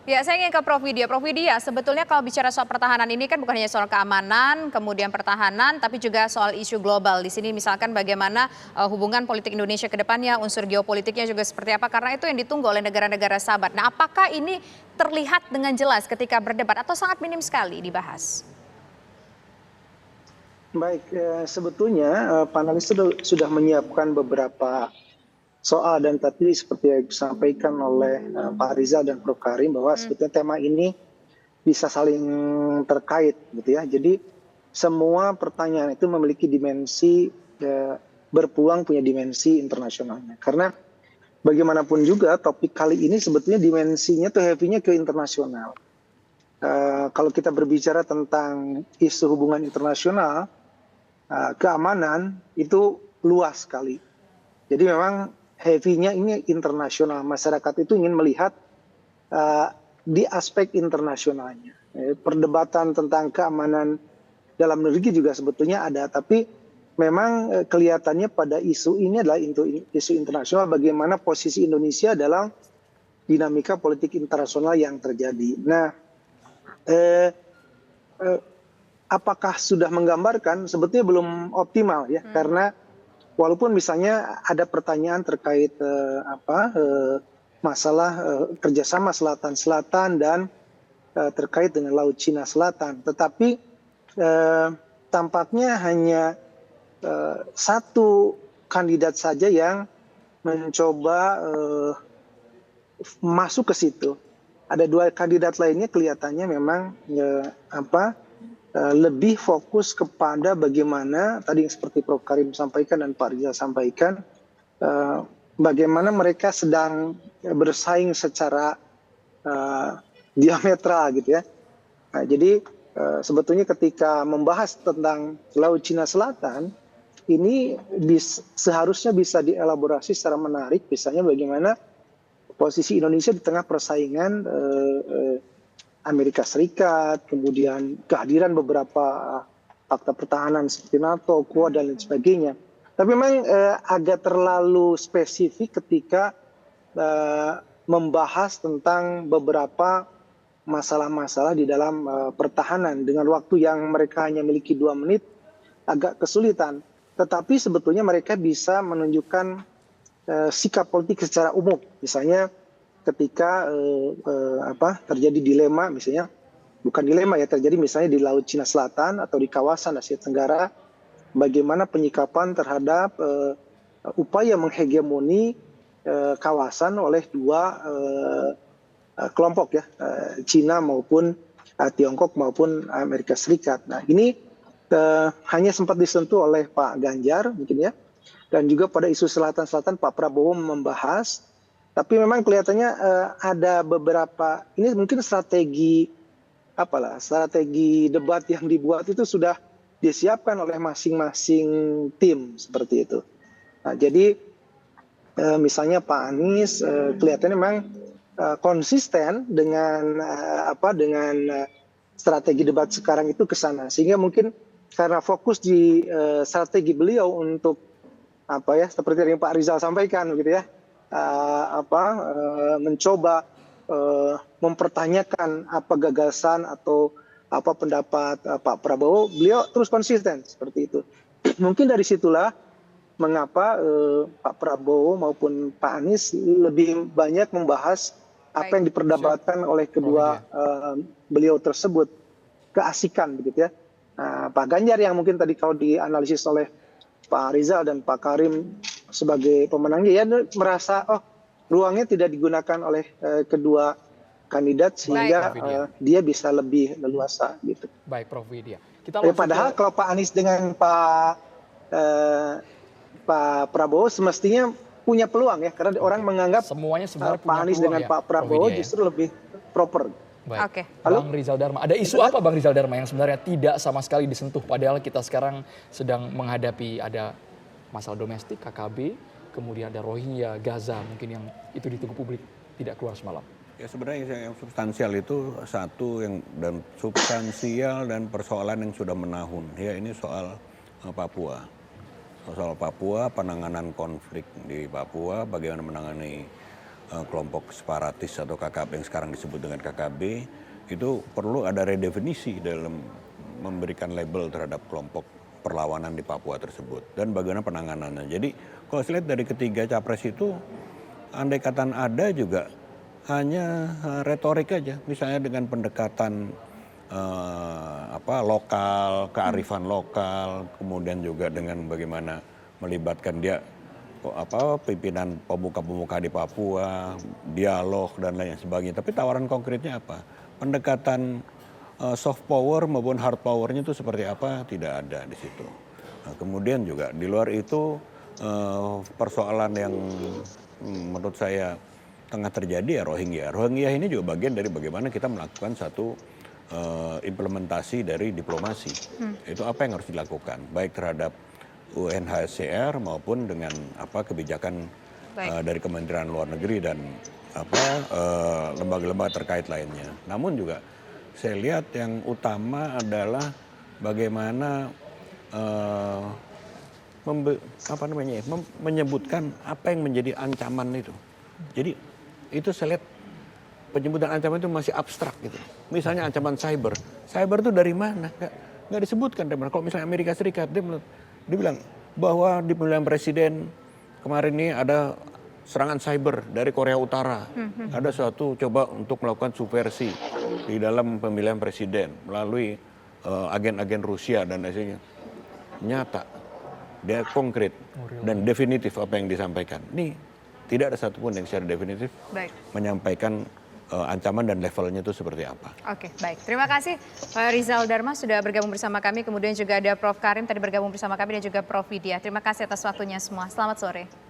Ya, saya ingin ke Prof. Widya. Prof. Widya, sebetulnya kalau bicara soal pertahanan ini kan bukan hanya soal keamanan, kemudian pertahanan, tapi juga soal isu global. Di sini misalkan bagaimana hubungan politik Indonesia ke depannya, unsur geopolitiknya juga seperti apa, karena itu yang ditunggu oleh negara-negara sahabat. Nah, apakah ini terlihat dengan jelas ketika berdebat atau sangat minim sekali dibahas? Baik, sebetulnya panelis sudah menyiapkan beberapa soal dan tadi seperti yang disampaikan oleh Pak Rizal dan Prof. Karim bahwa sebetulnya tema ini bisa saling terkait gitu ya. Jadi semua pertanyaan itu memiliki dimensi berpeluang punya dimensi internasionalnya. Karena bagaimanapun juga topik kali ini sebetulnya dimensinya tuh heavy-nya ke internasional. Kalau kita berbicara tentang isu hubungan internasional, keamanan itu luas sekali. Jadi memang heavy-nya ini internasional. Masyarakat itu ingin melihat di aspek internasionalnya. Perdebatan tentang keamanan dalam negeri juga sebetulnya ada, tapi memang kelihatannya pada isu ini adalah isu internasional, bagaimana posisi Indonesia dalam dinamika politik internasional yang terjadi. Nah, apakah sudah menggambarkan? Sebetulnya belum optimal ya, karena walaupun misalnya ada pertanyaan terkait masalah kerjasama Selatan-Selatan dan terkait dengan Laut Cina Selatan, tetapi tampaknya hanya satu kandidat saja yang mencoba masuk ke situ. Ada dua kandidat lainnya kelihatannya memang lebih fokus kepada bagaimana tadi seperti Prof. Karim sampaikan dan Pak Rizal sampaikan, bagaimana mereka sedang bersaing secara diametral gitu ya. Nah, jadi sebetulnya ketika membahas tentang Laut Cina Selatan ini seharusnya bisa dielaborasi secara menarik, misalnya bagaimana posisi Indonesia di tengah persaingan Amerika Serikat, kemudian kehadiran beberapa fakta pertahanan seperti NATO, Quad, dan lain sebagainya. Tapi memang agak terlalu spesifik ketika membahas tentang beberapa masalah-masalah di dalam pertahanan dengan waktu yang mereka hanya miliki 2 menit, agak kesulitan. Tetapi sebetulnya mereka bisa menunjukkan sikap politik secara umum, misalnya ketika terjadi dilema, misalnya bukan dilema ya, terjadi misalnya di Laut Cina Selatan atau di kawasan Asia Tenggara, bagaimana penyikapan terhadap upaya menghegemoni kawasan oleh dua kelompok ya, Cina maupun Tiongkok maupun Amerika Serikat. Nah, ini hanya sempat disentuh oleh Pak Ganjar mungkin ya, dan juga pada isu Selatan-Selatan Pak Prabowo membahas, tapi memang kelihatannya ada beberapa, ini mungkin strategi debat yang dibuat itu sudah disiapkan oleh masing-masing tim seperti itu. Nah, jadi misalnya Pak Anies kelihatannya memang konsisten dengan strategi debat sekarang itu ke sana, sehingga mungkin karena fokus di strategi beliau untuk seperti yang Pak Rizal sampaikan gitu ya, mencoba mempertanyakan apa gagasan atau apa pendapat Pak Prabowo, beliau terus konsisten seperti itu. Mungkin dari situlah mengapa Pak Prabowo maupun Pak Anies lebih banyak membahas apa yang diperdebatkan oleh kedua beliau tersebut, keasikan begitu ya. Pak Ganjar yang mungkin tadi kalau dianalisis oleh Pak Rizal dan Pak Karim sebagai pemenangnya ya merasa ruangnya tidak digunakan oleh kedua kandidat sehingga dia bisa lebih leluasa gitu. Baik, Prof. Widya. Padahal kalau Pak Anies dengan Pak Prabowo semestinya punya peluang ya, karena orang menganggap semuanya sebenarnya Pak Anies dengan Pak Prabowo justru lebih proper. Baik. Bang Rizal Dharma, ada isu apa Bang Rizal Dharma yang sebenarnya tidak sama sekali disentuh, padahal kita sekarang sedang menghadapi ada masalah domestik, KKB, kemudian ada Rohingya, Gaza, mungkin yang itu ditunggu publik tidak keluar semalam. Ya sebenarnya yang substansial itu satu yang dan substansial dan persoalan yang sudah menahun. Ya ini soal Papua. Soal Papua, penanganan konflik di Papua, bagaimana menangani kelompok separatis atau KKB yang sekarang disebut dengan KKB, itu perlu ada redefinisi dalam memberikan label terhadap kelompok perlawanan di Papua tersebut dan bagaimana penanganannya. Jadi kalau saya lihat dari ketiga capres itu, andai kata ada juga hanya retorik aja, misalnya dengan pendekatan lokal, kearifan lokal, kemudian juga dengan bagaimana melibatkan dia pimpinan pemuka-pemuka di Papua, dialog dan lain sebagainya. Tapi tawaran konkretnya apa? Pendekatan soft power maupun hard powernya itu seperti apa? Tidak ada di situ. Nah, kemudian juga di luar itu persoalan yang menurut saya tengah terjadi ya Rohingya. Rohingya ini juga bagian dari bagaimana kita melakukan satu implementasi dari diplomasi. Itu apa yang harus dilakukan, baik terhadap UNHCR maupun dengan kebijakan dari Kementerian Luar Negeri dan lembaga-lembaga terkait lainnya. Namun juga saya lihat yang utama adalah bagaimana menyebutkan apa yang menjadi ancaman itu. Jadi itu saya lihat penyebutan ancaman itu masih abstrak gitu. Misalnya ancaman cyber. Cyber itu dari mana? Nggak disebutkan dari mana. Kalau misalnya Amerika Serikat, dia bilang bahwa di pemilihan presiden kemarin ini ada serangan cyber dari Korea Utara. Ada suatu coba untuk melakukan subversi di dalam pemilihan presiden melalui agen-agen Rusia dan lainnya. Nyata, dia konkret dan definitif apa yang disampaikan. Nih, tidak ada satupun yang secara definitif menyampaikan ancaman dan levelnya itu seperti apa. Oke, baik. Terima kasih Pak Rizal Dharma sudah bergabung bersama kami. Kemudian juga ada Prof. Karim tadi bergabung bersama kami dan juga Prof. Widya. Terima kasih atas waktunya semua. Selamat sore.